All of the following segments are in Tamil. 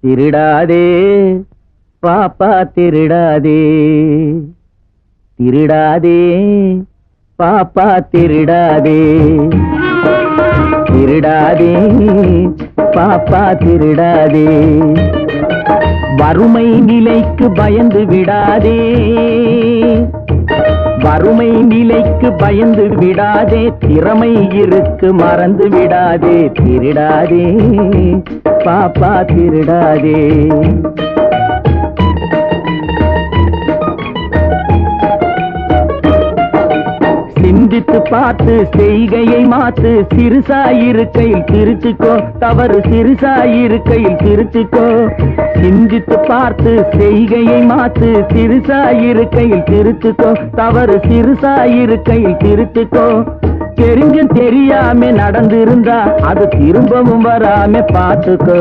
திருடாதே பாப்பா திருடாதே, திருடாதே பாப்பா திருடாதே, திருடாதே பாப்பா திருடாதே. வறுமை நிலைக்கு பயந்து விடாதே, வறுமை நிலைக்கு பயந்து விடாதே, திறமை இருக்கு மறந்து விடாதே, திருடாதே பாப்பா திருடாதே. சிந்தித்து பார்த்து செய்கையை மாத்து, சிறுசாயிருக்கையில் திருச்சுக்கோ, தவறு சிறுசாயிருக்கையில் திருச்சுக்கோ. சிந்தித்து பார்த்து செய்கையை மாத்து, சிறுசாயிருக்கையில் திருச்சுக்கோ, தவறு சிறுசாயிருக்கையில் திருச்சுக்கோ. தெரிஞ்சும் தெரியாம நடந்திருந்தா அது திரும்பவும் வராம பார்த்துக்கோ,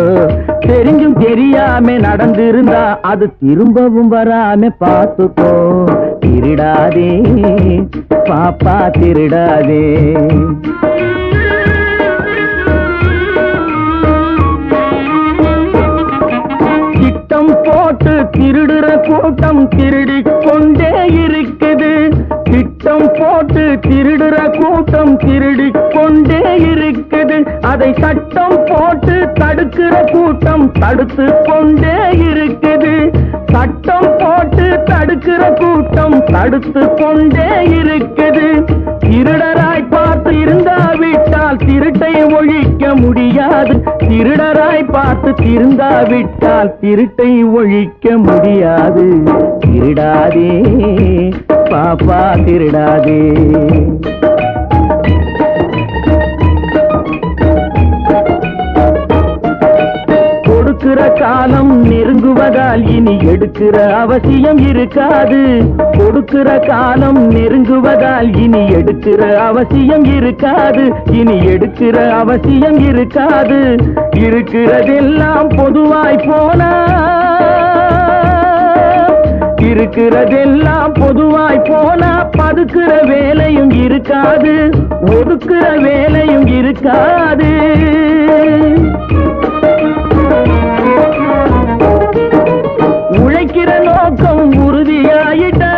தெரிஞ்சும் தெரியாம நடந்திருந்தா அது திரும்பவும் வராம பார்த்துக்கோ. திருடாதே பாப்பா திருடாதே. திட்டம் போட்டு திருடுற கூட்டம் திருடிக் கொண்டே இருக்குது, திட்டம் போட்டு திருடுற கூட்டம் திருடிக் கொண்டே இருக்குது, அதை சட்டம் போட்டு தடுக்கிற கூட்டம் தடுத்து கொண்டே இருக்குது, சட்டம் போட்டு தடுக்கிற கூட்டம் தடுத்து கொண்டே இருக்குது. திருடராய் பார்த்து இருந்தாவிட்டால் திருட்டை ஒழிக்க முடியாது, திருடராய் பார்த்து திருந்தாவிட்டால் திருட்டை ஒழிக்க முடியாது. திருடாதே பாப்பா திருடாதே. கொடுக்கிற காலம் நெருங்குவதால் இனி எடுக்கிற அவசியம் இருக்காது, கொடுக்கிற காலம் நெருங்குவதால் இனி எடுக்கிற அவசியம் இருக்காது, இனி எடுக்கிற அவசியம் இருக்காது. இருக்கிறதெல்லாம் பொதுவாய் போனா, இருக்கிறதெல்லாம் பொதுவாய் போனா பதுக்கிற வேலையும் இருக்காது, ஒதுக்குற வேலையும் இருக்காது. உழைக்கிற நோக்கம் உறுதியாயிட்டா,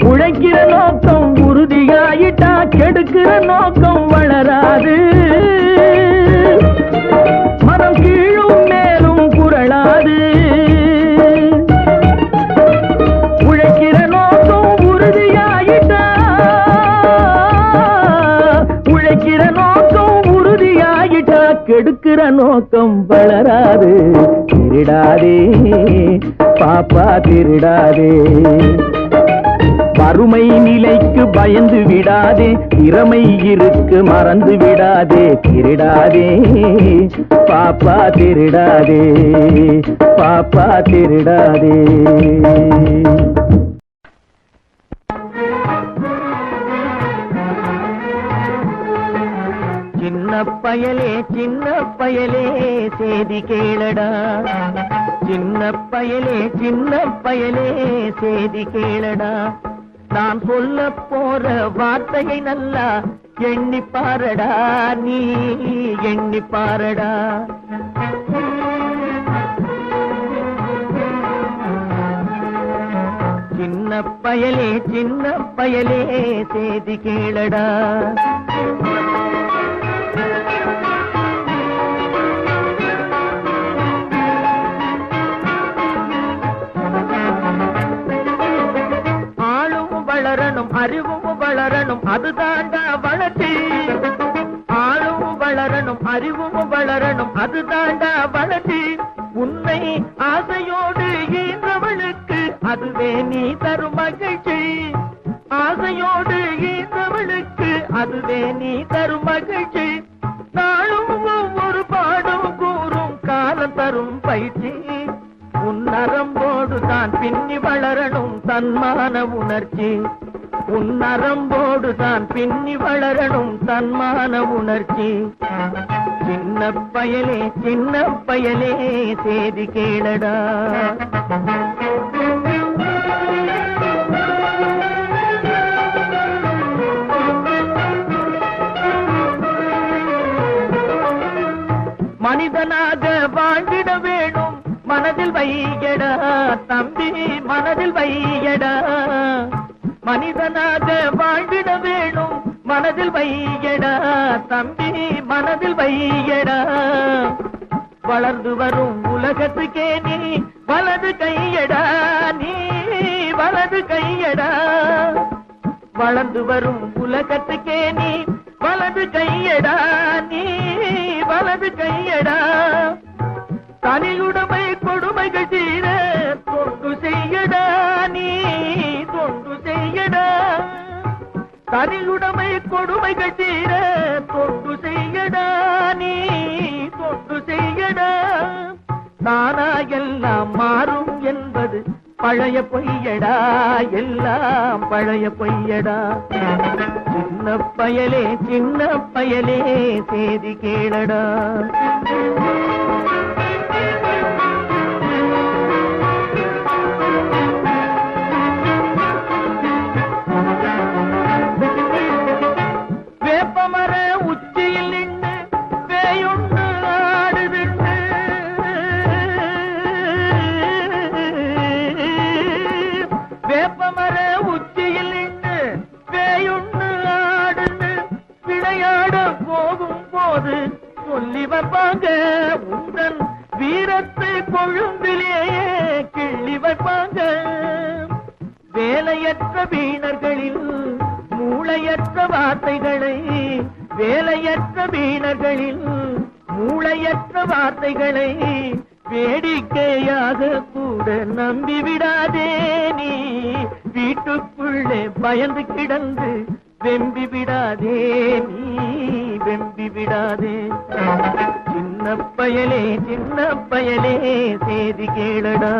உழைக்கிற நோக்கம் உறுதியாயிட்டா கெடுக்கிற நோக்கம் வளராது, மனம் கீழும் மேலும் புரளாது. உழைக்கிற நோக்கம் உறுதியாயிட்டா, உழைக்கிற நோக்கம் உறுதியாயிட்டா கெடுக்கிற நோக்கம் வளராது. திருடாதே பாப்பா திருடாதே. வறுமை நிலைக்கு பயந்து விடாதே, திறமை இருக்கு மறந்து விடாதே, திருடாதே பாப்பா திருடாதே, பாப்பா திருடாதே. சின்ன பயலே சின்ன பயலே சேதி கேளடா, சின்ன பயலே சின்ன பயலே சேதி கேளடா. நான் சொல்ல போற வார்த்தையை நல்லா எண்ணி பாரடா, நீ எண்ணி பாரடா. சின்ன பயலே சின்ன பயலே சேதி கேளடா. அறிவும் வளரணும் அதுதாண்டா வளர்ச்சி, ஆளும் வளரணும் அறிவும் வளரணும் அதுதாண்டா வளர்ச்சி. உன்னை ஆசையோடு ஈன்றவளுக்கு அதுவே நீ தரும் மகிழ்ச்சி, ஆசையோடு ஈன்றவளுக்கு அதுவே நீ தரும் மகிழ்ச்சி. நாளும் ஒவ்வொரு பாடும் கூறும் காலம் தரும் பயிற்சி, உன் நரம்போடு தான் பின்னி வளரணும் தன்மான உணர்ச்சி, உன் நரம்போடு தான் பின்னி வளரணும் தன்மான உணர்ச்சி. சின்ன பயலே சேதி கேளடா. மனதில் வையடா தம்பி மனதில் வையடா மனிதனாக வாழ்ந்திட வேணும் மனதில் வையடா தம்பி மனதில் வையடா வளர்ந்து வரும் உலகத்துக்கே நீ வலது கையடா நீ வலது கையடா வளர்ந்து வரும் உலகத்துக்கே நீ வலது கையடா நீ வலது கையடா தனியுடைமை கொடுமைகள் தீர தொண்டு செய்யடா நீ தொண்டு செய்யடா தனியுடைமை கொடுமைகள் தீர தொண்டு செய்யடா நீ தொண்டு செய்யடா தானா எல்லாம் மாறும் என்பது பழைய பொய்யடா எல்லாம் பழைய பொய்யடா சின்ன பயலே சேதி கேளடா வேப்பமர உச்சியில் நின்று பேயுண்டு ஆடுதுண்டு வேப்பமர உச்சியில் நின்று பேயுண்டு ஆடுன்னு விளையாட போகும் போது சொல்லி வைப்பாங்க உந்தன் வீரத்தை கொழும்பிலேயே கிள்ளி வைப்பாங்க வேலையற்ற வீணர்களில் மூளையற்ற வார்த்தைகளை வேலையற்ற வீணர்களில் மூளையற்ற வார்த்தைகளை வேடிக்கையாக கூட நம்பி விடாதே நீ வீட்டுக்குள்ளே பயந்து கிடந்து வெம்பி விடாதே நீ வெம்பி விடாதே சின்ன பயலே சேதி கேளடா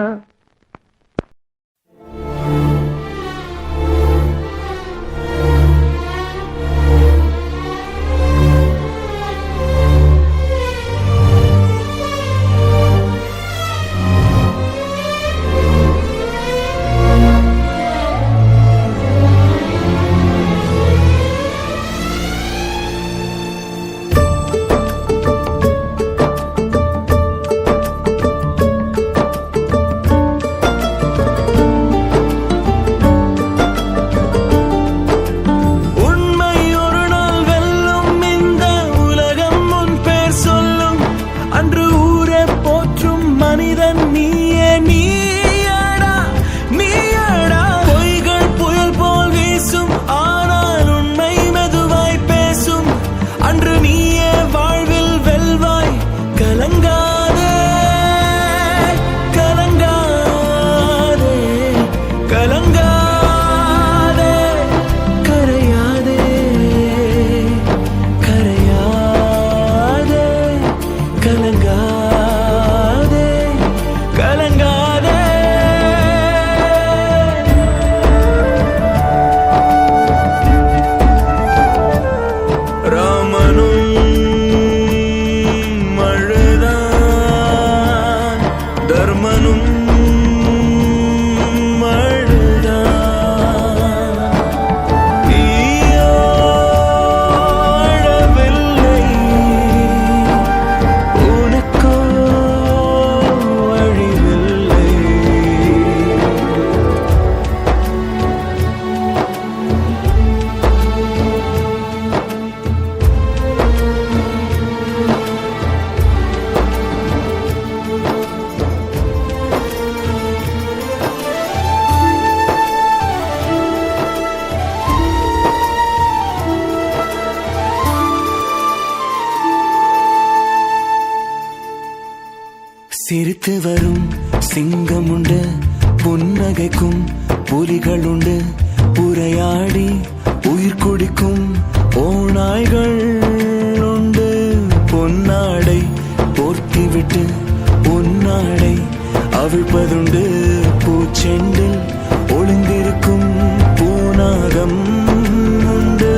சிரித்து வரும் சிங்கம் உண்டு, புன்னகைக்கும் புலிகள் உண்டு, உரையாடி உயிர் குடிக்கும் ஓநாய்கள் உண்டு. பொன்னாடை போர்த்திவிட்டு பொன்னாடை அவிழ்ப்பதுண்டு, பூச்செண்டில் ஒளிந்திருக்கும் பூநாகம் உண்டு.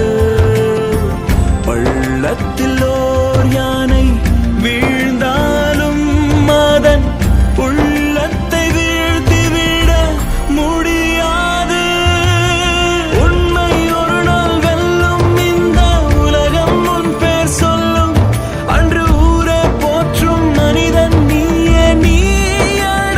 பள்ளத்தில் ஓர் யானை வீழ்ந்தாலும் அதன் உள்ளத்தை வீழ்த்திவிட முடியாது. உண்மை ஒரு நாள் வெல்லும், இந்த உலகம் உன் பேர் சொல்லும். அன்று ஊரே போற்றும் மனிதன் நீயே நீயடா.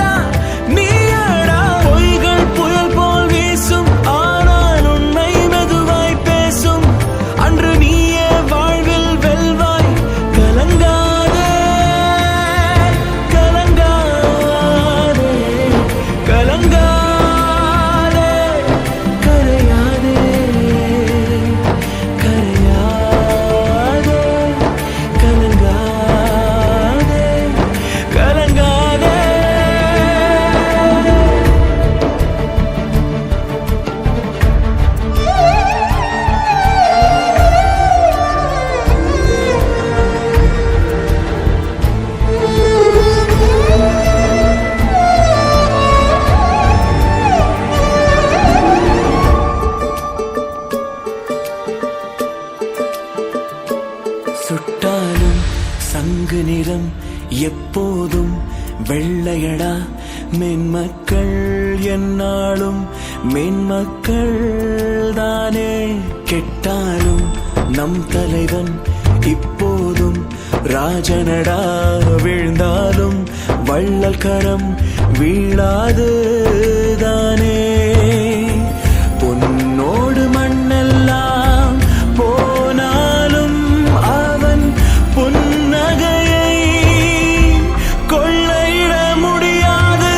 எப்போதும் வெள்ளையடா மென்மக்கள் என்னாலும் மென்மக்கள் தானே. கெட்டாலும் நம் தலைவன் இப்போதும் ராஜனடா. வீழ்ந்தாலும் வள்ளல் கரம் வீழாது தானே. பொன்னோடு மண்ணெல்லாம் போனாலும் அவன் புன்னகையை கொள்ளையிட முடியாது.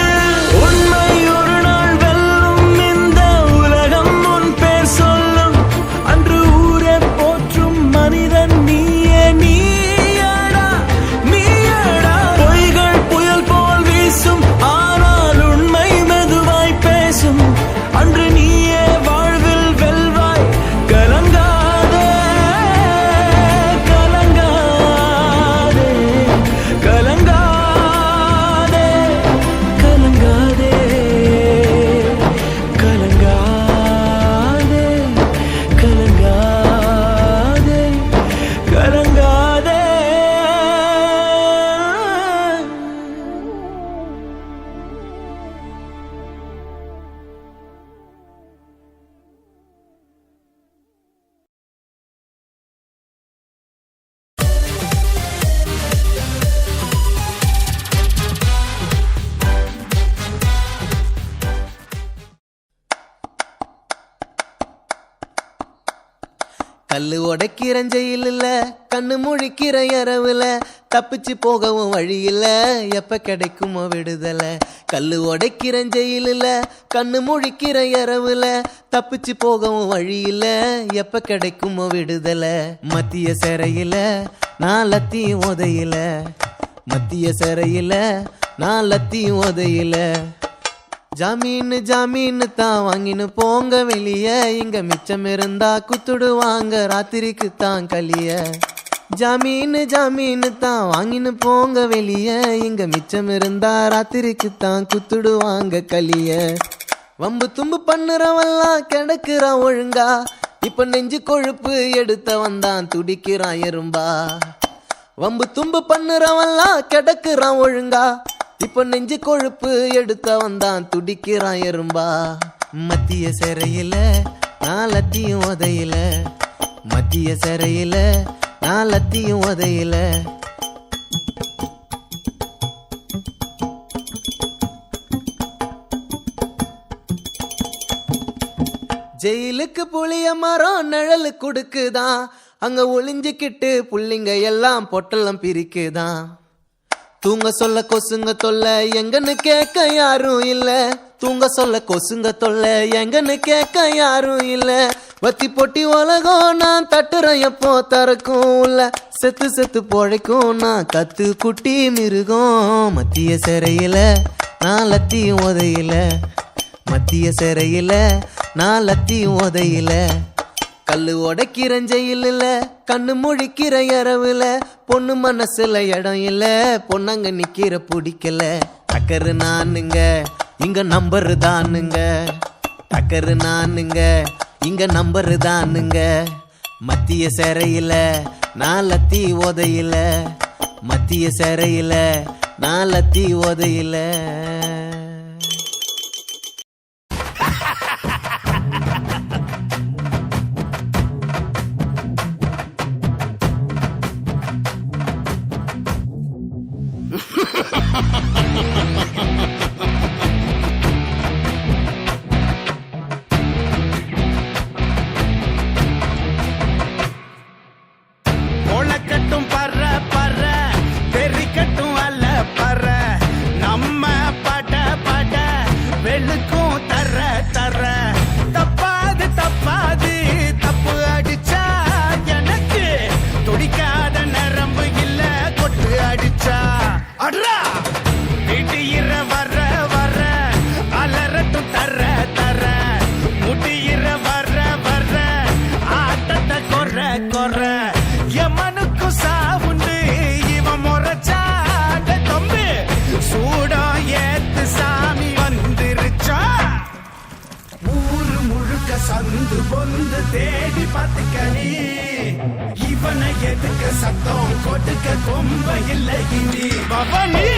உண்மை ஒரு நாள் வெல்லும், இந்த உலகம் உன் பேர் சொல்லும். அன்று ஊரே போற்றும் மனிதன் நீயே நீயடா நீயடா. பொய்கள் புயல் போல் வீசும், ஆனால் உண்மை மெதுவாய் பேசும். அன்று நீயே வாழ்வில் வெல்வாய். கலங்காதே கலங்காதே கலங்காதே கலங்காதே கலங்காதே கலங்காதே கலங்காதே. கல்லு உடைக்கிற ஜெயிலில் கண்ணு முழிக்கிற இரவுல தப்பிச்சு போகவும் வழி இல்ல, எப்ப கிடைக்குமோ விடுதலை. கல்லு உடைக்கிற ஜெயிலில் கண்ணு முழிக்கிற இரவுல தப்பிச்சு போகவும் வழி இல்ல, எப்ப கிடைக்குமோ விடுதலை. மத்திய சிறையில நான் லத்தியும் உதையில, மத்திய சிறையில நான் லத்தியும் உதையில. ஜாமீன் ஜாமீன் தான் வாங்கின்னு போங்க வெளிய, இங்க மிச்சம் இருந்தா குத்துடுவாங்க ராத்திரிக்கு தான் கலிய. ஜாமீன் ஜாமீன் தான் வாங்கின்னு போங்க வெளிய, இங்க மிச்சம் இருந்தா ராத்திரிக்கு தான் குத்துடுவாங்க கலிய. வம்பு தும்பு பண்ணுறவெல்லாம் கிடக்குறான் ஒழுங்கா, இப்ப நெஞ்சு கொழுப்பு எடுத்த வந்தான் துடிக்கிறான் எறும்பா. வம்பு தும்பு பண்ணுறவெல்லாம் கிடக்குறான் ஒழுங்கா, இப்ப நெஞ்சு கொழுப்பு எடுத்த வந்தான் துடிக்கிறான் எறும்பா. மத்திய சிறையில நான் லத்தியும் உதையில, மத்திய சிறையில நான் லத்தியும் உதையில. ஜெயிலுக்கு புளிய மரம் நிழலு கொடுக்குதான், அங்க ஒளிஞ்சுக்கிட்டு புள்ளிங்க எல்லாம் பொட்டெல்லாம் பிரிக்குதான். தூங்க சொல்ல கொசுங்க தொல்ல எங்கன்னு கேட்க யாரும் இல்ல, தூங்க சொல்ல கொசுங்க தொல்ல எங்கன்னு கேட்க யாரும் இல்ல. வத்தி பொட்டி உலகம் நான் தட்டுறேன் எப்போ தரக்கும் இல்ல, செத்து செத்து பொழைக்கும் நான் கத்து குட்டி மிருகம். மத்திய சிறையில நான் லத்தியும் உதையில, மத்திய சிறையில நான் லத்தியும் உதையில. கல்லு உடைக்கிற ஜெயிலில் கண்ணு முழிக்கிற இரவுல பொண்ணு மனசுல இடம் இல்ல, பொண்ணங்க நிக்கிற பிடிக்கல. டக்கரு நானுங்க இங்க நம்பரு தானுங்க, டக்கரு நானுங்க இங்க நம்பரு தானுங்க. மத்திய சிறையில நான் லத்தி உதையில, மத்திய சிறையில நான் லத்தி உதையில. ஒளக்கட்டும் பற பற தெரிக்கட்டும் அல்ல பற நம்ம பட வந்து தேடி பார்த்துக்கடி இவனை எதுக்க சத்தம் கொடுக்க கொம்ப இல்லை இனி பவனி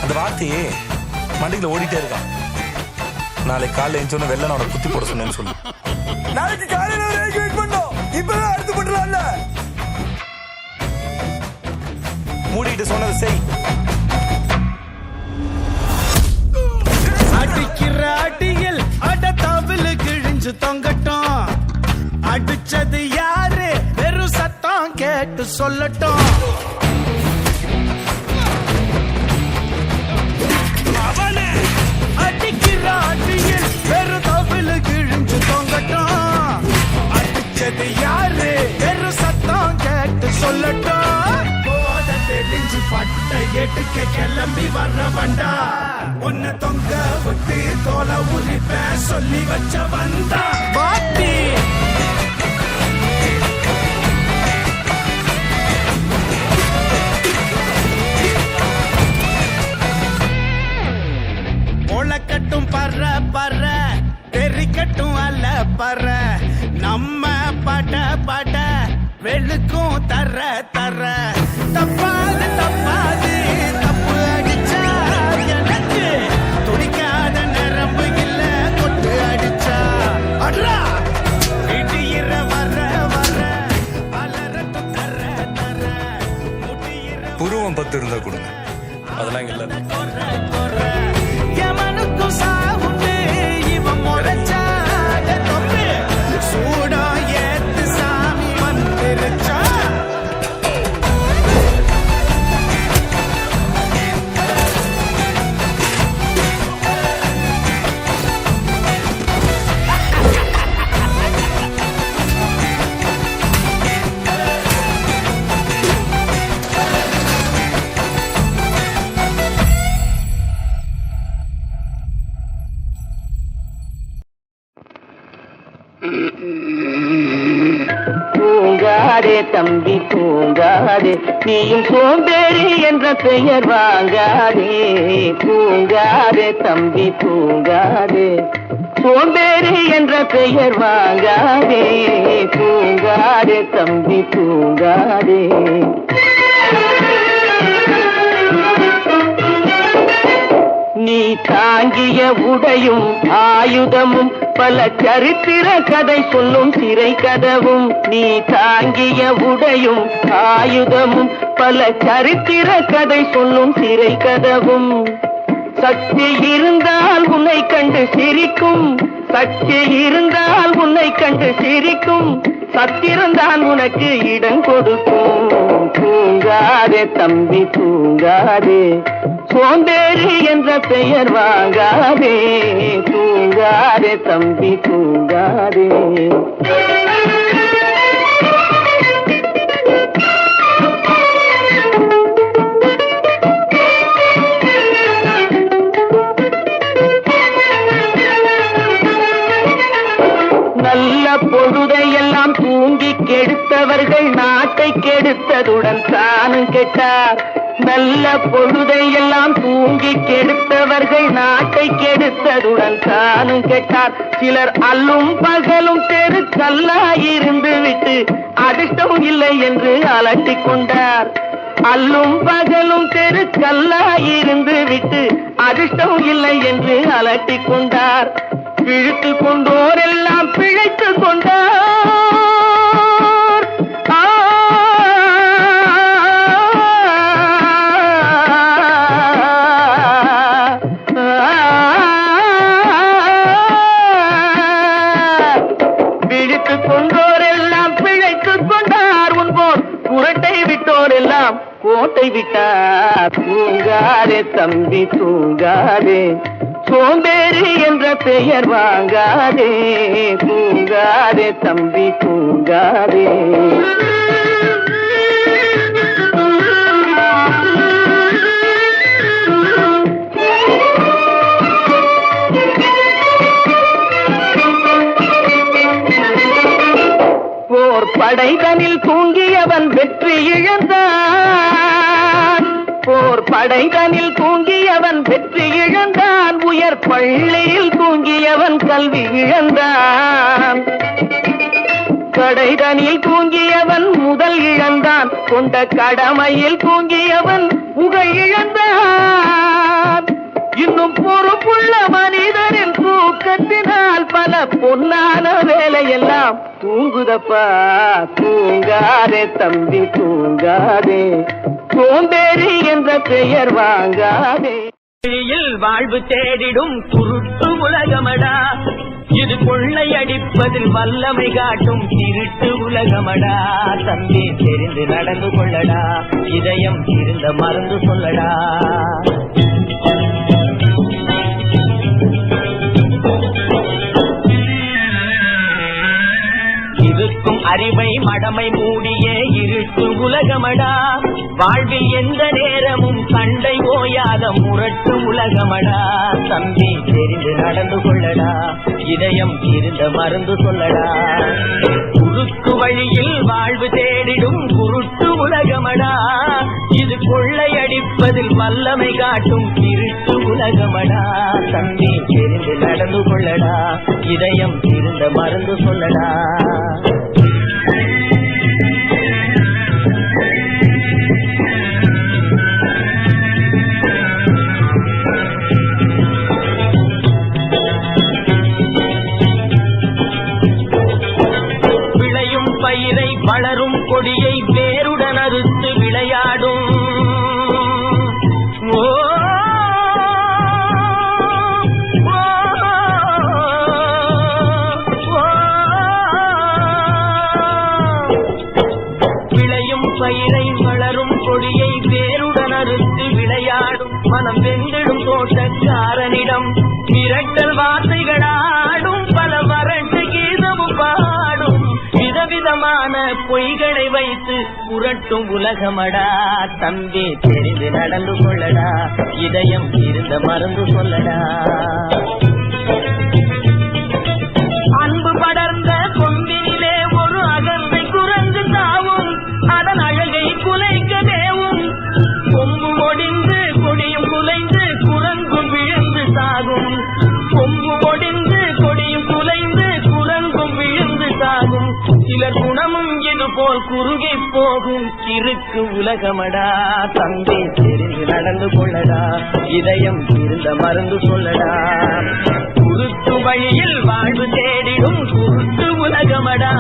அந்த வார்த்தையே மண்டியில ஓடிட்டே இருக்கான். நாளைக்கு காலையில எழுந்தோன்னு வெள்ளை அவனை குத்தி போட சொன்னேன்னு சொல்லு. நாளைக்கு காலையில வெயிட் பண்ணோம். இப்பவே அடுத்து பண்றல. மூடிட்டு சொன்னது செய். அடிக்கிற அடியில் அடத்தாவில் கிழிஞ்சு தொங்கட்டும். அடிச்சது யாரு வெறும் சத்தம் கேட்டு சொல்லட்டும். அடிக்கிற அடியில் வெறும் தவில் கிழிஞ்சு தொங்கட்டும். அடிச்சது யாரு வெறும் சத்தம் கேட்டு சொல்லட்டும். போத தெரிஞ்சு பட்ட எடுக்க கிளம்பி வர்ற வண்டா. உன்னை தொங்க விட்டு தோலை உரிப்ப சொல்லி வச்ச வந்தா பாட்டி. ஒளக்கட்டும் பற பற தெரிக்கட்டும் அல்ல பற. நம்ம பட பட வெளுக்கும் தர தர. தப்பாது தப்பாது தப்பு அடிச்சா எனக்கு துடிக்காத நரம்பு இல்ல கொட்டு அடிச்சா. அட்ரா இடியிற வர வர அலரட்டும் தர தர. முடியிற புருவம் 10 இருந்தா கொடுங்க. அதெல்லாம் இங்க இல்ல. எமனுக்கும் சாவுண்டு இவன் முறைச்சாட தொம்பு. சூடா ஏத்து சாமி வந்துருச்சா. தூங்காதே தம்பி தூங்காதே, நீயும் சோம்பேறி என்ற பெயர் வாங்காதே. தூங்காதே தம்பி தூங்காதே, சோம்பேறி என்ற பெயர் வாங்காதே. தூங்காதே தம்பி தூங்காதே. நீ தாங்கிய உடையும் ஆயுதமும் பல சரித்திர கதை சொல்லும் சிறை கதவும். நீ தாங்கிய உடையும் ஆயுதமும் பல சரித்திர கதை சொல்லும் சிறை கதவும். சக்தி இருந்தால் உன்னை கண்டு சிரிக்கும், சக்தி இருந்தால் உன்னை கண்டு சிரிக்கும். சத்திரந்தான் உனக்கு இடம் கொடுக்கும். தூங்காதே தம்பி தூங்காதே, சோம்பேறி என்ற பெயர் வாங்காதே. தூங்காதே தம்பி தூங்காதே. நல்ல பொழுதையெல்லாம் தூங்கி கெடுத்தவர்கள் நாட்டை கெடுத்ததுடன் தானும் கெட்டார். நல்ல பொழுதையெல்லாம் தூங்கி கெடுத்தவர்கள் நாட்டை கெடுத்ததுடன் தானும் கெட்டார். சிலர் அல்லும் பகலும் தெருக்கல்லாயிருந்து விட்டு அதிர்ஷ்டம் இல்லை என்று அலட்டிக் கொண்டார். அல்லும் பகலும் தெருக்கல்லாயிருந்து விட்டு அதிர்ஷ்டம் இல்லை என்று அலட்டிக் கொண்டார். பிழைத்து கொண்டோரெல்லாம் பிழைத்துக் கொண்டார். பிழைத்துக் கொண்டோரெல்லாம் பிழைத்துக் கொண்டார். உன்போர் குரட்டை விட்டோரெல்லாம் கோட்டை விட்டார். தூங்காதே தம்பி தூங்காதே, சோம்பேறி என்ற பெயர் வாங்காதே. தூங்காதே தம்பி தூங்காதே. போர் படை படைதனில் தூங்கியவன் வெற்றி இழந்தான். போர் படைதனில் தூங்கியவன் வெற்றி இழந்தான். உயர் பள்ளியில் தூங்கியவன் கல்வி இழந்தான். கடைதனில் தூங்கியவன் முதல் இழந்தான். கொண்ட கடமையில் தூங்கியவன் புகழ் இழந்தான். இன்னும் பொறுப்புள்ள மனிதரின் தூக்கத்தினால் பல பொன்னான வேலையெல்லாம் தூங்குதப்பா. தூங்காதே தம்பி தூங்காதே, சோம்பேறி என்ற பெயர் வாங்காதே. வாழ்வு தேடிடும் குருட்டு உலகமடா, இது கொள்ளையடிப்பதில் வல்லமை காட்டும் திருட்டு உலகமடா. தம்பி தெரிந்து நடந்து கொள்ளடா, இதயம் இருந்த மறந்து சொல்லடா. இருக்கும் அறிவை மடமை மூடிய இருட்டு உலகமடா. வாழ்வில் எந்த நேரமும் சண்டை ஓயாத முரட்டு உலகமடா. தம்பி தெரிந்து நடந்து கொள்ளடா, இதயம் இருந்த மருந்து சொல்லடா. குறுக்கு வழியில் வாழ்வு தேடிடும் குருட்டு உலகமடா, இது கொள்ளையடிப்பதில் வல்லமை காட்டும் திருட்டு உலகமடா. தம்பி தெரிந்து நடந்து கொள்ளடா, இதயம் இருந்த மருந்து சொல்லடா. வளரும் கொடியை வேருடன் அறுத்து விளையாடும். விளையும் பயிரை வளரும் கொடியை வேருடன் அறுத்து விளையாடும். மனம் வெந்திடும் தோட்டக்காரனிடம் மிரட்டல் வார்த்தைகளாடும். பல வறண்டு கீதமும் பாடும். விதவிதமான பொய்களை வைத்து புரட்டும் உலகமடா. தம்பி தெரிந்து நடந்து கொள்ளடா, இதயம் இருந்த மறந்து சொல்லடா. அன்பு படர்ந்த கொம்பினிலே ஒரு அகந்தை குரங்கு தாவும். அதன் அழகை குலைக்க தேவும். கொம்பு ஒடிந்து கொடியும் குலைந்து குரங்கும் விழுந்து சாகும். கொம்பு ஒடிந்து கொடியும் குலைந்து குரங்கும் விழுந்து சாகும். சிலர் குணமும் இது போல் குறுகி போகும் கிறுக்கு உலகமடா. தம்பி தெரிந்து நடந்து கொள்ளடா, இதயம் இருந்த மருந்து சொல்லடா. குருட்டு வழியில் வாழ்வு தேடிடும் குருட்டு உலகமடா,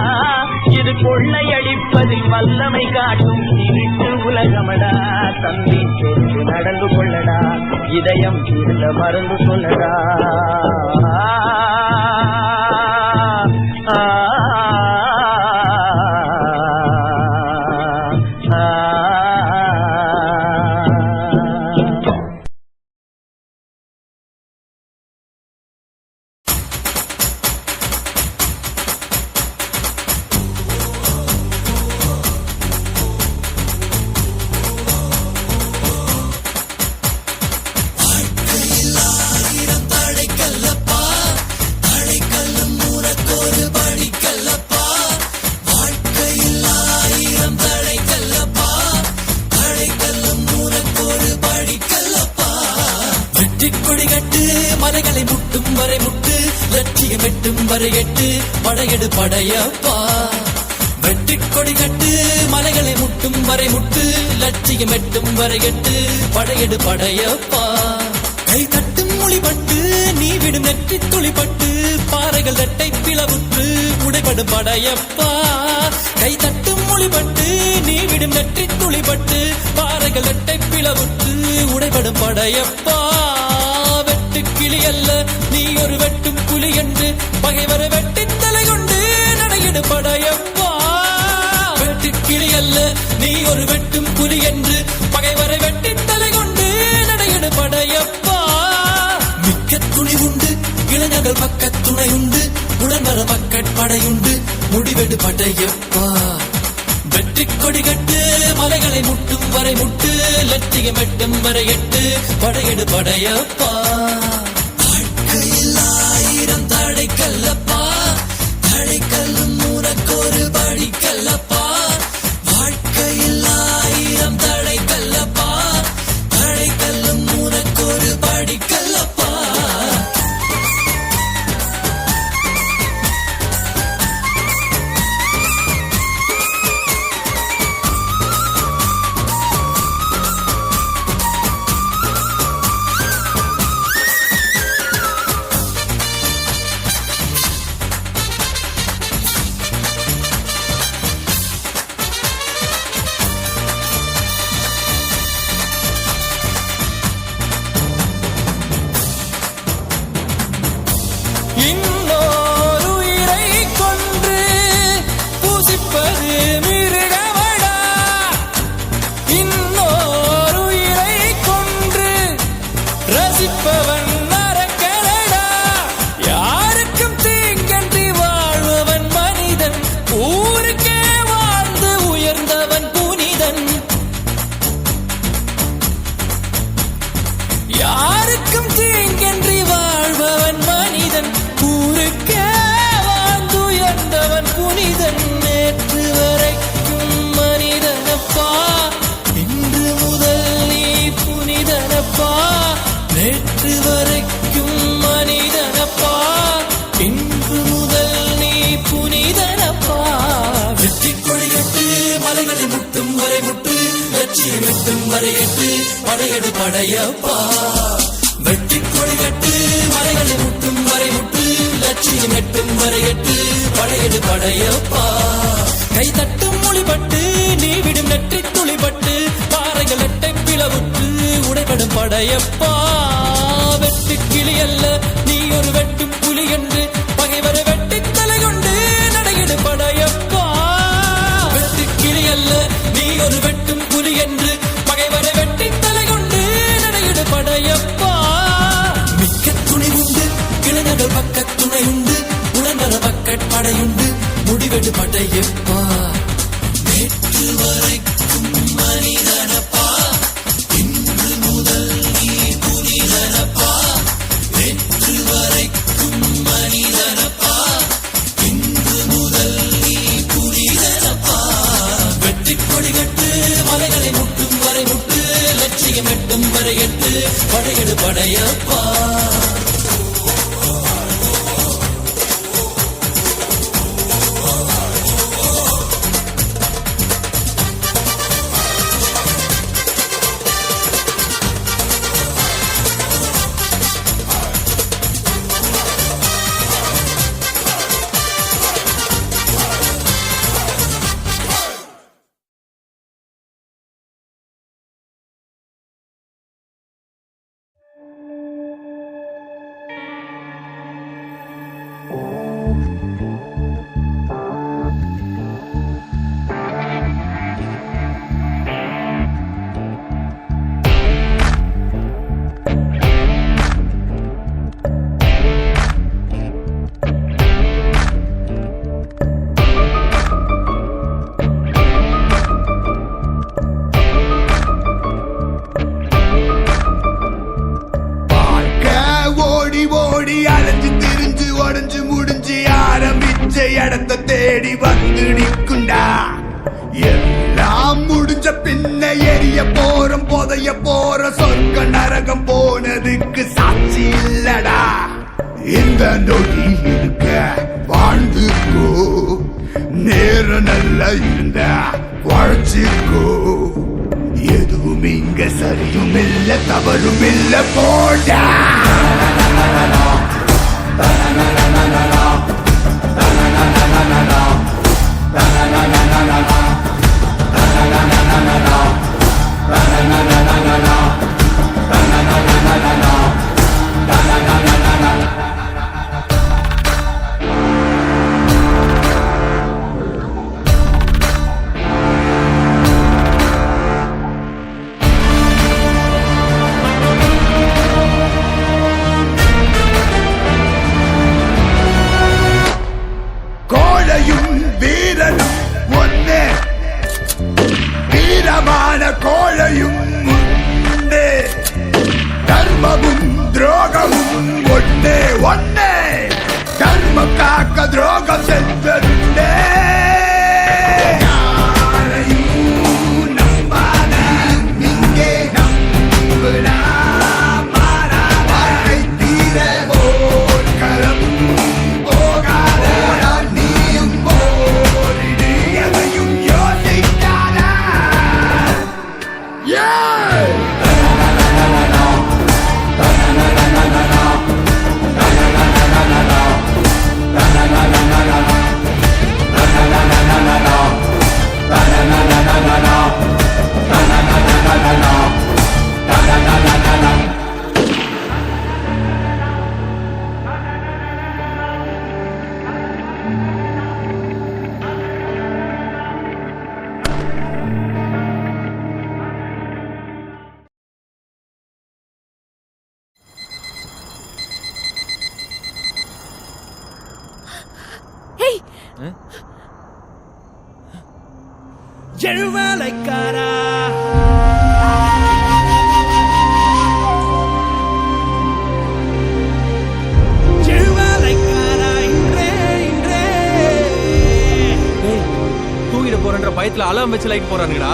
இது கொள்ளையடிப்பதில் வல்லமை காட்டும் திருட்டு உலகமடா. தம்பி தெரிந்து நடந்து கொள்ளடா, இதயம் இருந்த மருந்து சொல்லடா. மலைகளை முட்டும் வரை முட்டு, லட்சியம் எட்டும் வரை எட்டு, படையெடு படையப்பா. வெட்டிக் கொடி கட்டு, மலைகளை முட்டும் வரை முட்டு, லட்சியம் எட்டும் வரை எட்டு, படையெடு படையப்பா. கை தட்டும் மொழிபட்டு நீ விடும் நெற்றி துளிப்பட்டு, பாறைகள் ரெட்டை பிளவுற்று உடைபடும் படையப்பா. கை தட்டும் மொழிபட்டு நீ விடும் நெற்றி துளிப்பட்டு, பாறைகள் ரெட்டை பிளவுற்று உடைபடும் படையப்பா. கிளி அல்ல நீ ஒரு வெட்டும் புலி என்று பகைவரை வெட்டி தலை கொண்டு நடையிடு படையப்பா. வெட்டு கிளி அல்ல நீ ஒரு வெட்டும் புலி என்று பகைவரை வெட்டி தலை கொண்டு நடையிடு படையப்பா. மிக்க துணி உண்டு இளைஞர்கள் பக்க துணை உண்டு, உடன் வர பக்கட்படையுண்டு முடிவெடு படையப்பா. வெற்றி கொடி கட்டு மலைகளை முட்டும் வரை முட்டு, லட்சியம் எட்டும் வரை எட்டு, படையெடு படையப்பா. வாழ்க்கையில் ஆயிரம் தடைக்கல்லப்பா, தடைக்கல்லும் உனக்கொரு படிக்கல்லப்பா. வரை முட்டு லட்சியம் எட்டும் வரை எட்டு படையெடு படையப்பா வெற்றி கொடி கட்டு மலைகளை முட்டும் வரை முட்டு லட்சியம் எட்டும் வரை எட்டு படையெடு படையப்பா கை தட்டும் மொழிபட்டு நீ விடும் நெற்றி துளிபட்டு பாறைகள் எட்டை பிளவுற்று உடைபடும் படையப்பா வெட்டு கிளி அல்ல நீ ஒரு வெட்டும் புலி என்று பகைவரை வெட்டி தலை கொண்டு நடையிடு படையப்பா வெட்டு கிளி அல்ல நீ ஒரு வெட்டும் புலி என்று பகைவரை வெட்டி தலை கொண்டு நடையிடு படையப்பா மிக்க துணி உண்டு இளைஞர்கள் பக்க துணை உண்டு உடனர பக்க படையுண்டு முடிவெடு படையப்பா நேற்று வரைக்கும் மனிதனப்பா இன்று முதல் நீ புனிதனப்பா நேற்று வரைக்கும் மனிதனப்பா இன்று முதல் நீ புனிதனப்பா வெற்றி கொடி கட்டு மலைகளை முட்டும் வரை முட்டு லட்சியம் எட்டும் வரை எட்டு படையெடு படையப்பா இடத்தை தேடி வந்து நிற்குண்டா எல்லாம் முடிஞ்ச பின்ன எரிய போறோம் புதைய போற சொர்க்க நரகம் போனதுக்கு சாட்சி இல்லடா இந்த நொடி இருக்க வாழ்ந்துக்கோ நேரம் நல்லா இருந்த வாழ்ச்சிக்கோ எதுவும் இங்க சரியும் இல்ல தவறும் இல்ல போடா கோழையும் உண்டே தர்மமும் துரோகமும் ஒன்னே ஒன்னே தர்ம காக்க துரோகம் சென்றே எழுவேலைக்காரா தூங்கிட போறன்ற பயத்துல அலாம் வச்சு லைட் போறானுங்கடா.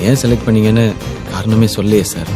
ஏன் செலக்ட் பண்ணீங்கன்னு காரணமே சொல்லியே சார்.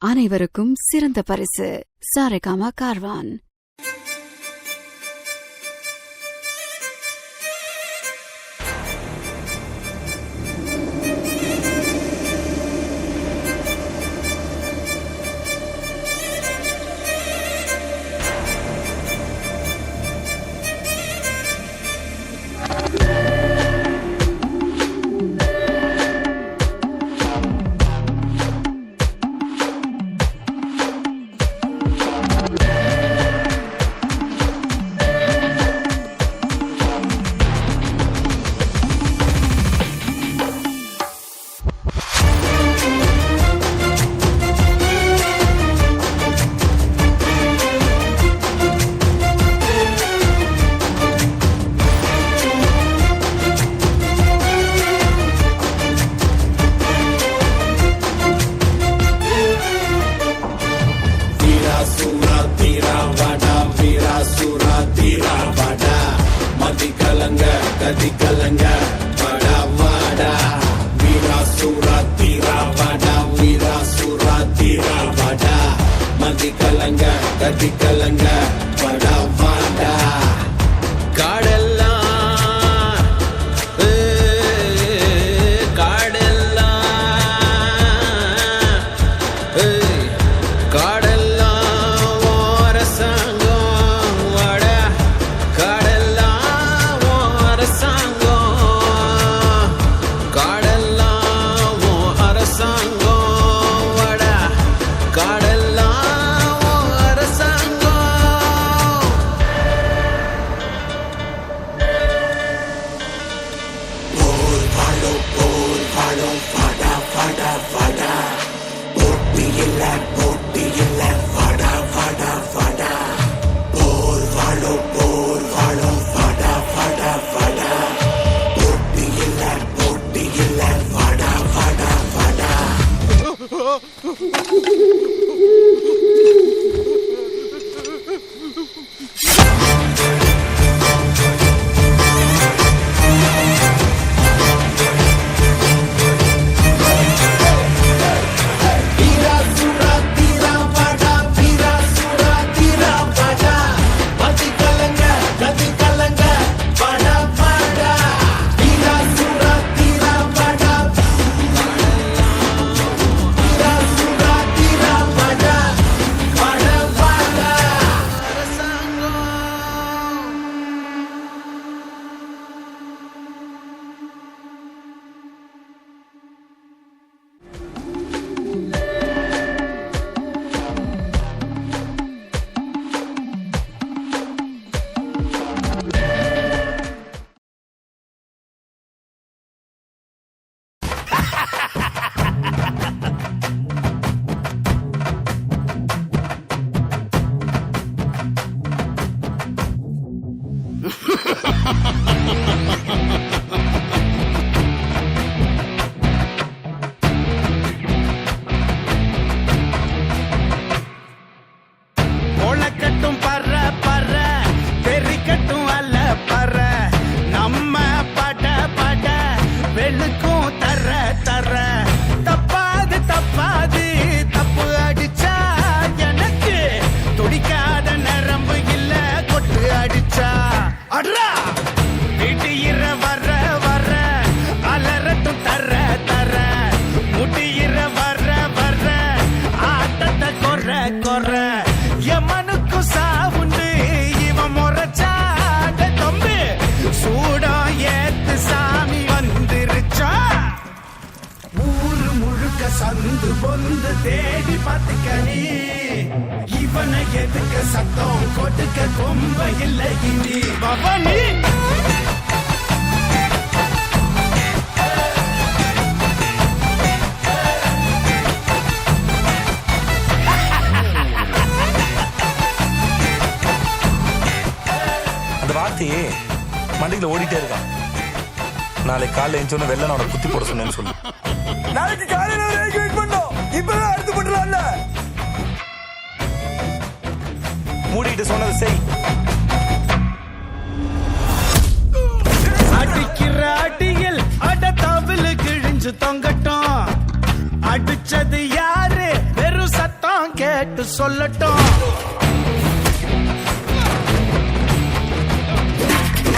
அனைவருக்கும் சிறந்த பரிசு சாரேகாமா கார்வான். வந்து பொந்து தேடி பார்த்துக்கணி இவனை எதுக்க சத்தம் கொடுக்க கொம்ப இல்லை இனி பவனி அந்த வார்த்தையே மண்டிகளை ஓடிட்டே இருக்கான். நாளைக்கு காலைல எழுந்தோன்னு வெள்ளை அவனை குத்தி போட சொன்னேன்னு சொல்லு. நாளைக்கு காலையில வரைக்கும் வெயிட் பண்ணோம். இப்பதான் அடுத்து போட்டுலாம்ல. மூடிட்டு சொன்னது செய். அடிக்கிற அடியில் அட தவிழு கிழிஞ்சு தொங்கட்டும். அடிச்சது யாரு வெறும் சத்தம் கேட்டு சொல்லட்டும்.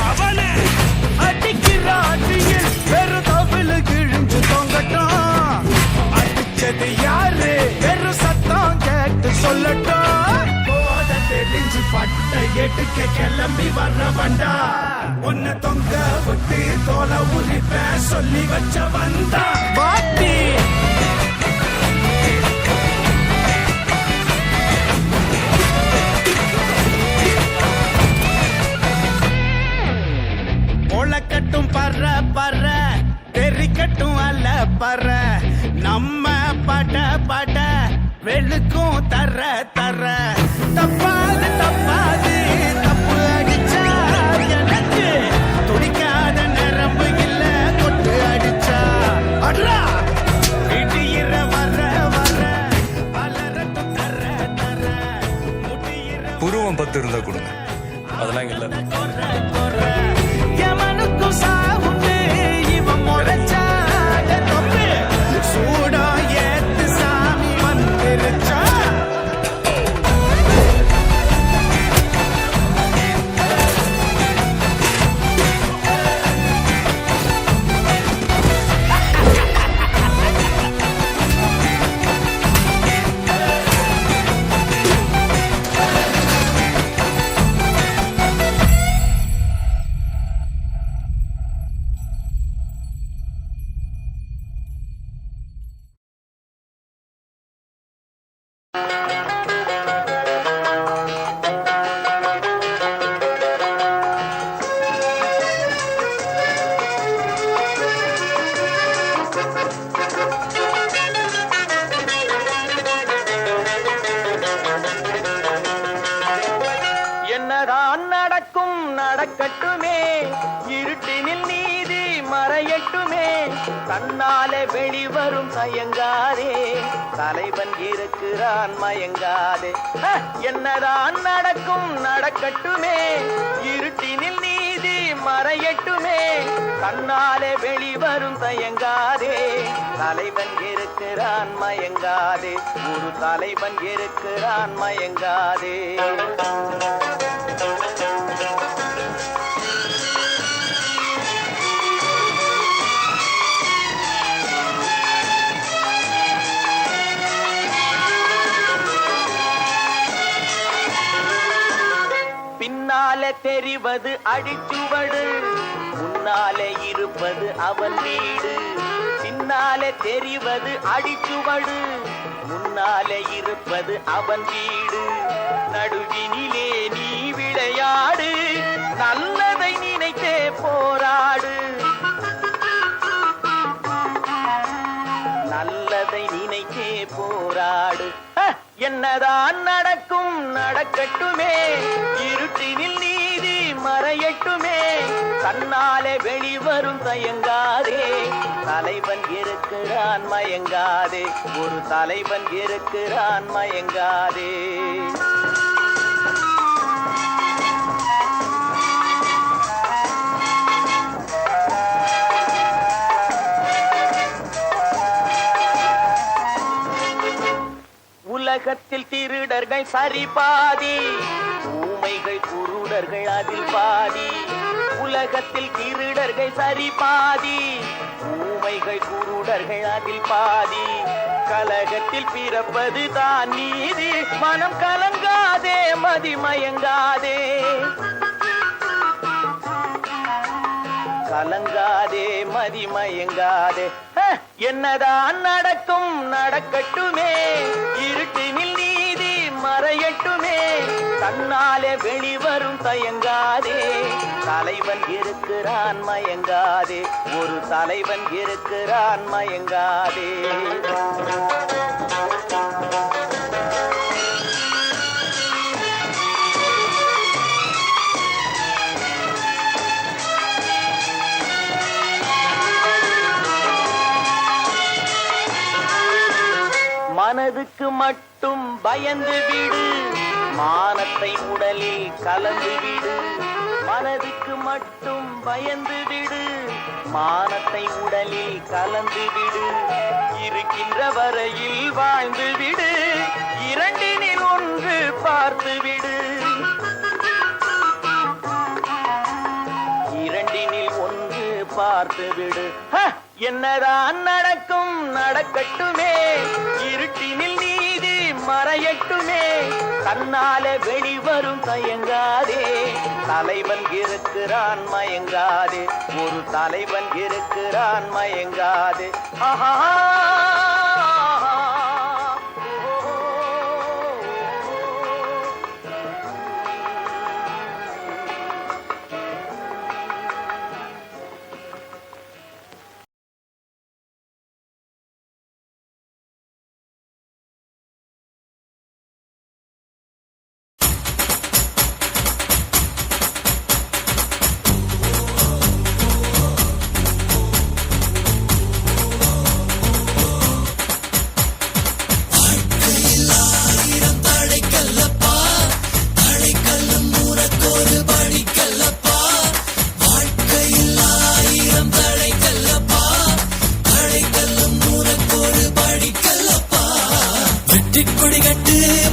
அவனே அடிக்கிற அடியில் வெறும் தவிழு கிழிஞ்சு தொங்கட்டும். அடிச்சது யாரு வெறும் சத்தம் கேட்டு சொல்லட்டும். போத தெளிஞ்சு பட்ட எடுக்க கிளம்பி வர்ற வண்டா உன்னை தொங்க விட்டு தோலை உரிப்ப சொல்லி வச்ச வந்தா பாட்டி ஒளக்கட்டும் பற பற தெரிக்கட்டும் அல்ல பற நம்ம பட பட வெளுக்கும் தர தர தப்பாது தப்பாது தப்பு அடிச்சா எனக்கு துடிக்காத நரம்பு இல்ல கொட்டு அடிச்சா அட்ரா இடியிற வர வர பலரட்டும் தர தர முடியிற புருவம் 10 இருந்தா கொடுங்க. அதெல்லாம் இங்க இல்ல. எவனுக்கும் சாவுண்டு இவன் முறைச்சா தொப்பு சூடா ஏத்து சாமி வந்துருச்சா. என்னதான் நடக்கும் நடக்கட்டுமே இருட்டினில் நீதி மறையட்டுமே தன்னாலே வெளிவரும் தயங்காதே தலைவன் இருக்கிறான் மயங்காதே. என்னதான் நடக்கும் நடக்கட்டுமே இருட்டினில் நீதி மறையட்டுமே தன்னாலே வெளிவரும் தயங்காதே தலைவன் இருக்கிறான் மயங்காதே ஒரு தலைவன் இருக்கிறான் மயங்காதே. பின்னாலே தெரிவது அடிச்சுவடு முன்னாலே இருப்பது அவன் வீடு. பின்னாலே தெரிவது அடிச்சுவடு முன்னாலே இருப்பது அவன் வீடு. நடுவினிலே நீ விளையாடு நல்லதை நினைத்தே போராடு நல்லதை நினைத்தே போராடு. என்னதான் நடக்கும் நடக்கட்டுமே இருட்டினில் நீதி மறையட்டுமே தன்னாலே வெளிவரும் தயங்காதே தலைவன் இருக்கிறான் மயங்காதே ஒரு தலைவன் இருக்கிறான் மயங்காதே. உலகத்தில் திருடர்கள் சரி பாதி ஊமைகள் குருடர்கள் அதில் பாதி. உலகத்தில் திருடர்கள் சரி பாதி ஊமைகள் குருடர்கள் அதில் பாதி. கலகத்தில் பிறப்பது தான் நீதி மனம் கலங்காதே மதிமயங்காதே கலங்காதே மதிமயங்காதே. என்னதான் நடக்கும் நடக்கட்டுமே, இருட்டினில் நீதி மறையட்டுமே, தன்னாலே வெளிவரும் தயங்காதே, தலைவன் இருக்கிறான் மயங்காதே, ஒரு தலைவன் இருக்கிறான் மயங்காதே. மனதுக்கு மட்டும் பயந்து விடு, மானத்தை உடலில் கலந்து விடு, மனதுக்கு மட்டும் பயந்து விடு, மானத்தை உடலில் கலந்து விடு, இருக்கின்ற வரையில் வாழ்ந்து விடு, இரண்டினில் ஒன்று பார்த்து விடு, இரண்டினில் ஒன்று பார்த்து விடு. என்னதான் நடக்கும் நடக்கட்டுமே, இருட்டினில் நீதி மறையட்டுமே, தன்னாலே வெளிவரும் தயங்காதே, தலைவன் இருக்கிறான் மயங்காதே, ஒரு தலைவன் இருக்கிறான் மயங்காதே. ஆஹா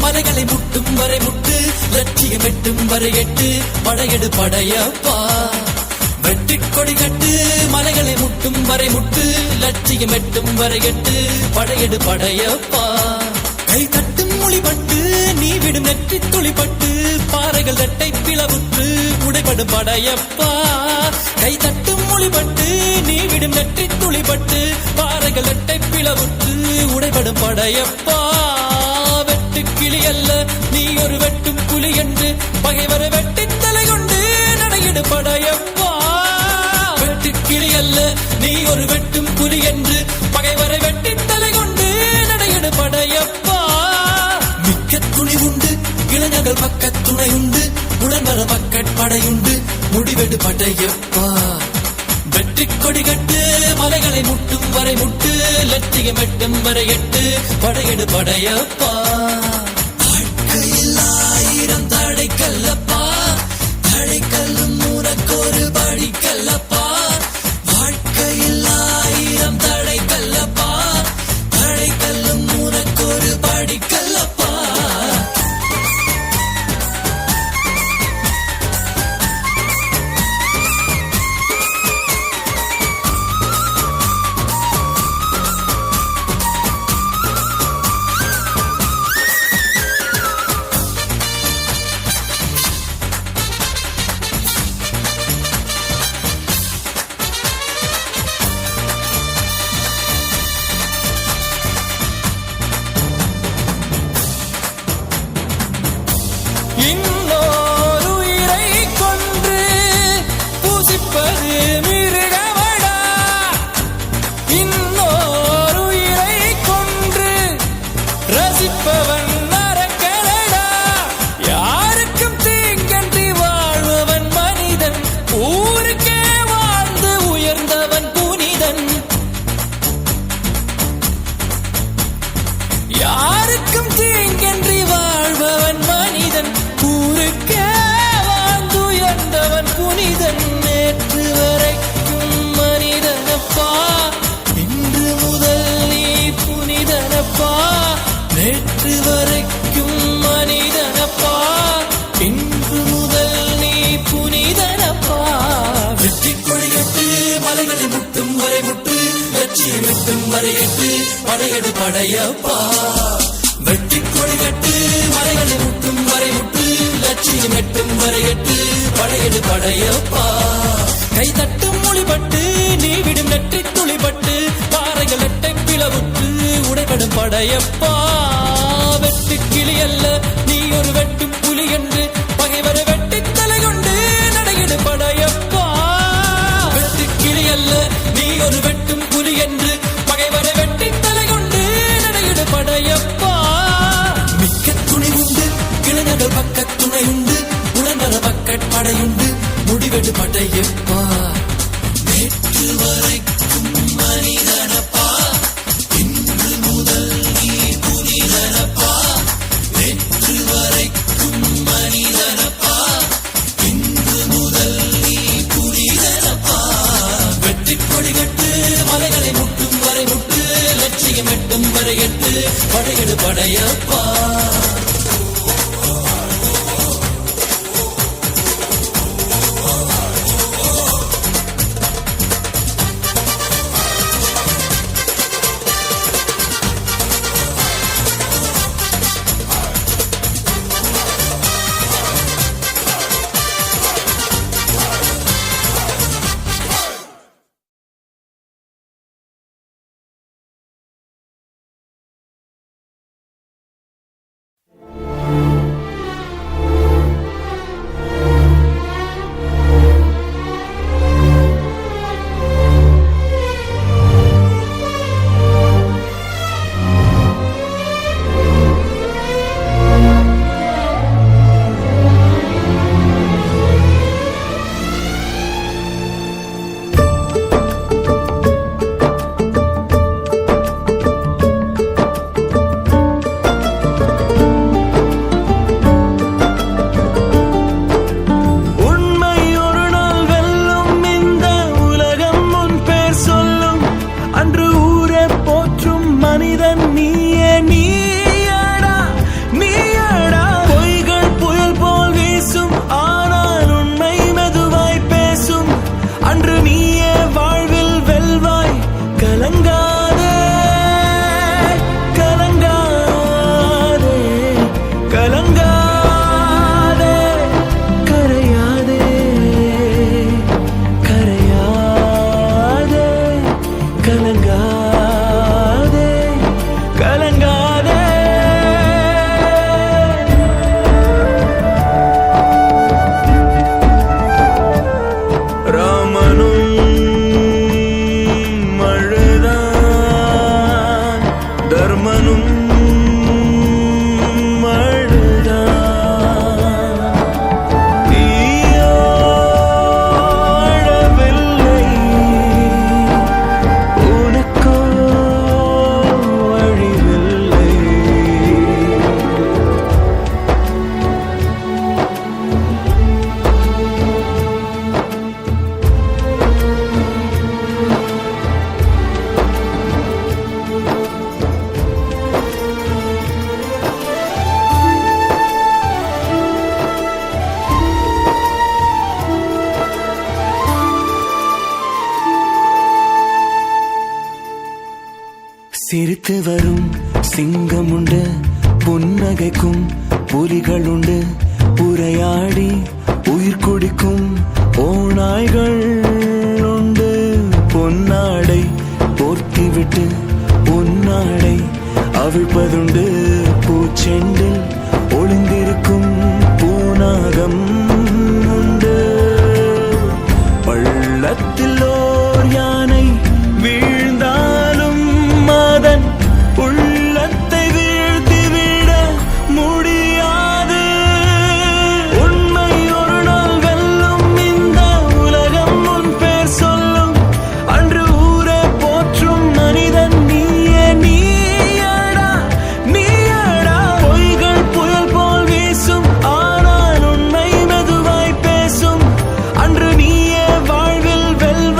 மலைகளை முட்டும் வரை முட்டு, லட்சியம் எட்டும் வரை எட்டு, படையெடு படையப்பா. வெட்டிக் கொடி கட்டு, மலைகளை முட்டும் வரை முட்டு, லட்சியம் எட்டும் வரை எட்டு, படையெடு படையப்பா. கை தட்டும் மொழிபட்டு நீ விடும் நெற்றி துளிப்பட்டு, பாறைகள் ரெட்டை பிளவுற்று உடைபடும் படையப்பா. கை தட்டும் மொழிபட்டு நீ விடும் நெற்றி துளிப்பட்டு, பாறைகள் ரெட்டை பிளவுற்று உடைபடும் படையப்பா. கிளி அல்ல நீ ஒரு வெட்டும் புலி என்று, பகைவரை வெட்டி தலை கொண்டு நடையிடு படையப்பா. வெட்டு கிளி அல்ல நீ ஒரு வெட்டும் புலி என்று, பகைவரை வெட்டி தலை கொண்டு நடையிடு படையப்பா. மிக்க துணி உண்டு இளைஞர்கள் பக்க துணை உண்டு, உடன்வர பக்கட்படையுண்டு, முடிவெடு படையப்பா. வெற்றி கொடி கட்டு, மலைகளை முட்டும் வரை முட்டு, லட்சியம் எட்டும் வரை எட்டு, படையெடு படையப்பா. வாழ்க்கையில் ஆயிரம் தடை கல்லப்பா, தடை கல்லும் உனக்கொரு படி கல்லப்பா. வாழ்க்கையில் ஆயிரம் தடை கல்லப்பா, தடை கல்லும் உனக்கொரு படி கல்லப்பா. இன்னொருயிரை கொன்று பூசிப்பது மிருகமடா, இன்னொருயிரை கொன்று ரசிப்பவன் நரக்கரடா. யாருக்கும் தீங்கன்றி வாழ்பவன் மனிதன், ஊருக்கே வாழ்ந்து உயர்ந்தவன் புனிதன். யாருக்கும் தீங்கன்றி வாழ்பவன் மனிதன், ஊருக்கே வாழ்ந்துயர்ந்தவன் புனிதன். நேற்று வரைக்கும் மனிதனப்பா, இன்று முதல் நீ புனிதனப்பா. நேற்று வரைக்கும் மனிதனப்பா, இன்று முதல் நீ புனிதனப்பா. வெற்றி கொடிகட்டு, மலைகளை முட்டும் வரை முட்டு, லட்சியம் எட்டும் வரை எட்டு, படையெடு படையப்பா. வெற்றி கொடிகட்டு, மலைகளை முட்டும் வரை முட்டு, லட்சியம் எட்டும் வரை எட்டு, படையெடு படையப்பா. கை தட்டும் மொழிபட்டு நீ விடும் நெற்றி துளிபட்டு, பாறைகள் படையப்பா. வெட்டு கிளி அல்ல நீ ஒரு வெட்டும் புலி என்று பகைவர வெட்டி தலை கொண்டு நடையிடு படையப்பா. வெட்டு கிளி அல்ல நீ ஒரு வெட்டும் புலி என்று பகைவர வெட்டி தலை கொண்டு நடையிடு படையப்பா. மிக்க துணி உண்டு இளைஞர்கள் பக்க துணை உண்டு உடனர பக்கட் படையுண்டு முடிவெடு படையப்பா. நேற்று வரைக்கும் மனிதனப்பா இன்று முதல் நீ புனிதனப்பா. நேற்று வரைக்கும் மனிதனப்பா இன்று முதல் நீ புனிதனப்பா. வெற்றி கொடி கட்டு மலைகளை முட்டும் வரை முட்டு லட்சியம் எட்டும் வரை எட்டு படையெடு படையப்பா. சிரித்து வரும் சிங்கம் உண்டு புன்னகைக்கும் புலிகள் உண்டு உரையாடி உயிர் குடிக்கும் ஓநாய்கள் உண்டு. பொன்னாடை போர்த்திவிட்டு பொன்னாடை அவிழ்ப்பதுண்டு பூச்செண்டில் ஒளிந்திருக்கும் பூநாகம் உண்டு. பள்ளத்தில் ஓர் யானை வீழ்ந்தாலும் அதன் உள்ளத்தை வீழ்த்திவிட முடியாது. உண்மை ஒரு நாள் வெல்லும் இந்த உலகம் உன் பேர் சொல்லும். அன்று ஊரே போற்றும் மனிதன் நீயே நீயடா நீயடா. பொய்கள் புயல் போல் வீசும் ஆனால் உண்மை மெதுவாய் பேசும். அன்று நீயே வாழ்வில் வெல்வாய்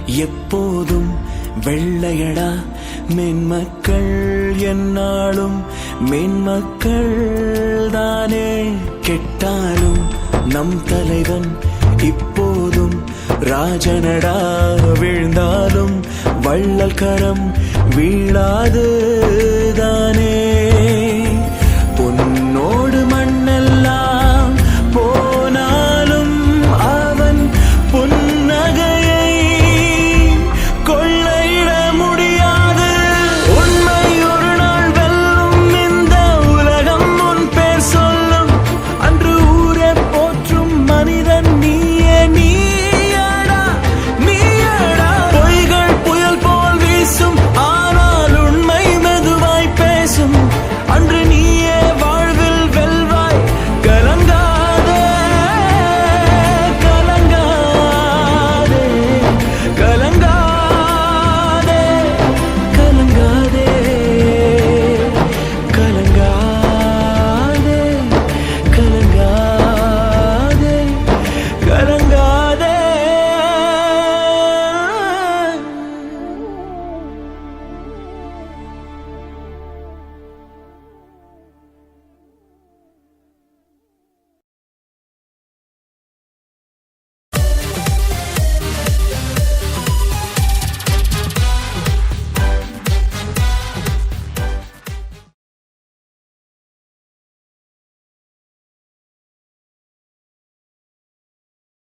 எப்போதும் வெள்ளையடா மென்மக்கள் என்னாலும் மென்மக்கள் தானே. கெட்டாலும் நம் தலைவன் இப்போதும் ராஜனடா. வீழ்ந்தாலும் வள்ளல் கரம் வீழாது தானே. பொன்னோடு மண்ணெல்லாம் போனாலும் அவன் புன்னகையை கொள்ளையிட முடியாது. உண்மை ஒரு நாள் வெல்லும், இந்த உலகம் உன் பேர் சொல்லும். அன்று ஊரே போற்றும் மனிதன் நீயே நீயடா நீயடா. பொய்கள் புயல் போல் வீசும், ஆனால் உண்மை மெதுவாய் பேசும். அன்று நீயே வாழ்வில் வெல்வாய். கலங்காதே கலங்காதே கலங்காதே கலங்காதே கலங்காதே கலங்காதே கலங்காதே.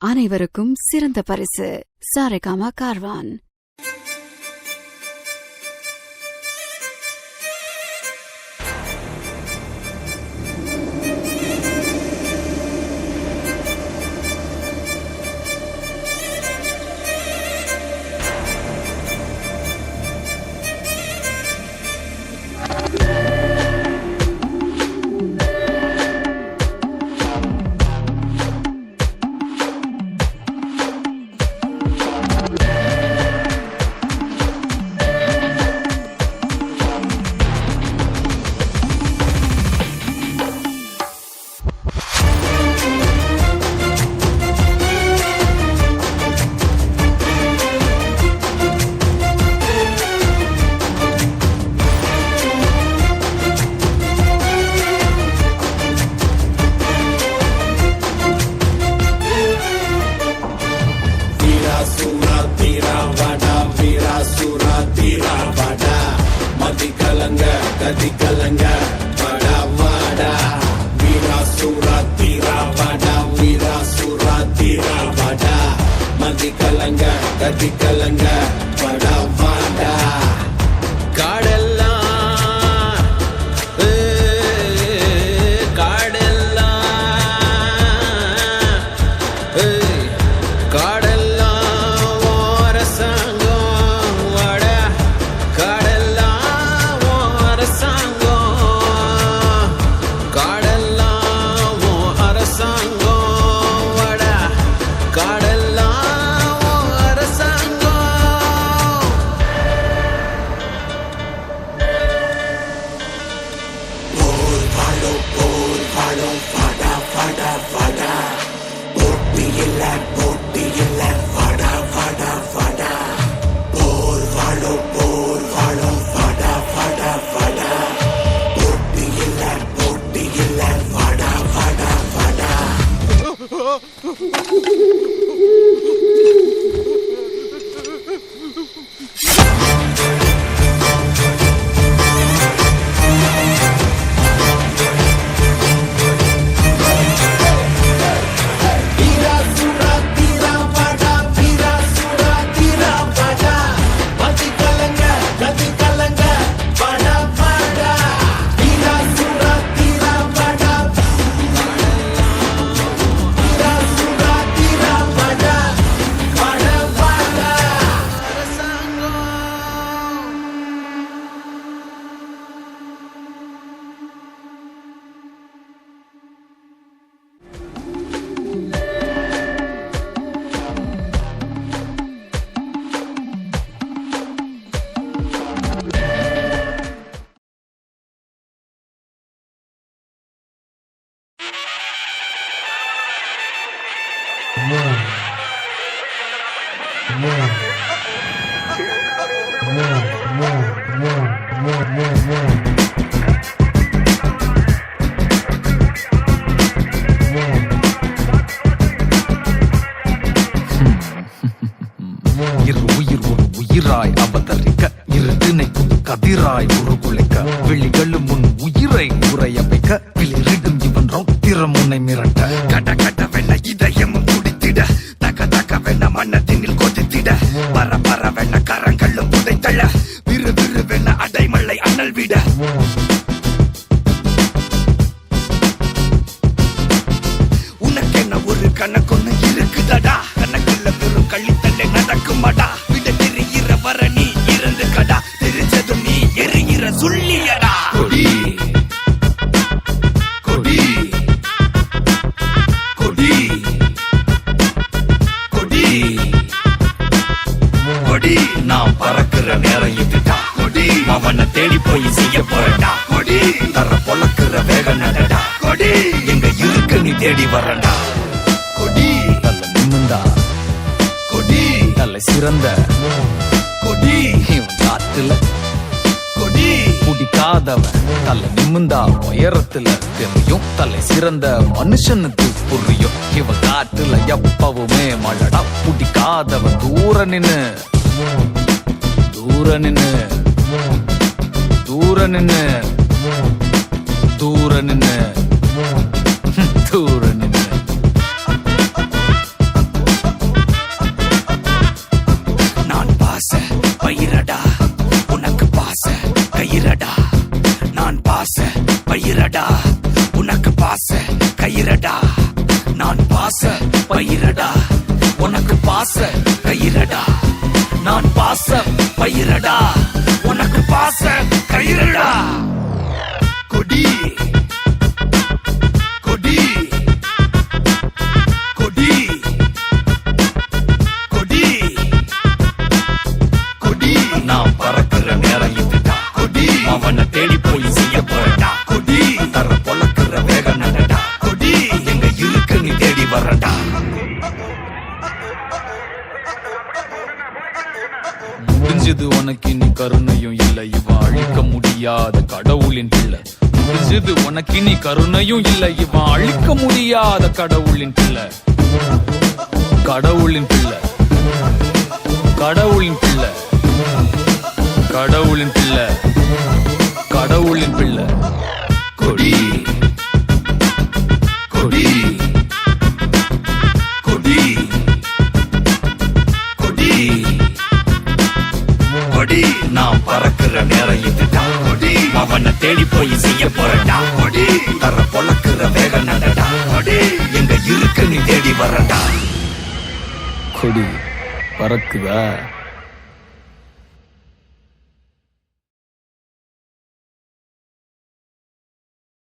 அனைவருக்கும் சிறந்த பரிசு சாரேகாமா கார்வான். இரு உயிர் ஒரு உயிராய் அவதரிக்க இரு திணைக்கும் கதிராய் உருகுலைக்க விழிகளும் முன் உயிரை உரைய வைக்க விளிரிடும் இவன் ரௌத்திரம் முனை மிரட்ட கட கட வெண்ண இதயம் துடித்திட தக தக வெண்ண மன்னத்தினில் கொதித்திட பர பர வெண்ண கரங்களும் புதைத்தள்ள விறு விறு வெண்ண அடைமலை அனல் விட உனக்கென்ன ஒரு கணக்கொன்னு இருக்குதடா கணக்குள்ள வெறும் கள்ளித்தள்ளை நடக்குமாடா விட தெரிகிற வர நீ இறந்து கடா தெரிஞ்சதும் நீ எரிகிற சொல்லியடா கொடி கொடி கொடி கொடி கொடி நான் பறக்குற நேரம் இதுடா கொடி அவனை தேடி போய் செய்ய போறடா கொடி தர பொழக்குற வேக நடடா கொடி எங்க இருக்கு நீ தேடி வரடா கொடி நல்ல நிமிந்தா கொடி நல்ல சிறந்த கொடி இவன் காத்துல கொடி பிடிக்காதவன் தலை நிமிந்தா உயரத்துல தெரியும் தலை சிறந்த மனுஷனுக்கு புரியும் இவன் காட்டுல எப்பவுமே மழடா பிடிக்காதவன் தூர நின்னு தூர நின்னு தூர நின்னு தூர நின்னு தூர நின்னு நான் பாச பயிரடா உனக்கு பாச கயிரடா நான் பாச பயிரடா உனக்கு பாச கயிரடா நான் பாச பயிரடா உனக்கு பாச கயிரடா நான் பாச பயிரடா உனக்கு பாச கயிரடா கொடி கொடி கொடி கொடி கொடி நான் பறக்குற நேரம் இதுடா கொடி அவனை தேடி போய் செய்ய போறடா கொடி தர பொழக்குற வேக நடடா கொடி எங்க இருக்கு நீ தேடி வரடா முடிஞ்சது உனக்கு இனி கருணையும் இல்லை இவன் அழிக்க முடியாத கடவுளின் பிள்ளை முடிஞ்சது உனக்கு இனி கருணையும் இல்லை இவன் அழிக்க முடியாத கடவுளின் பிள்ளை கடவுளின் பிள்ளை கடவுளின் பிள்ளை கடவுளின் பிள்ளை கடவுளின் பிள்ளை கொடி கொடி கொடி கொடி கொடி நான் பறக்குற நேரம் இதுடா கொடி அவனை தேடி போய் செய்ய போறடா கொடி தர பொழக்குற வேக நடடா கொடி எங்க இருக்கு நீ தேடி வரடா கொடி பறக்குதா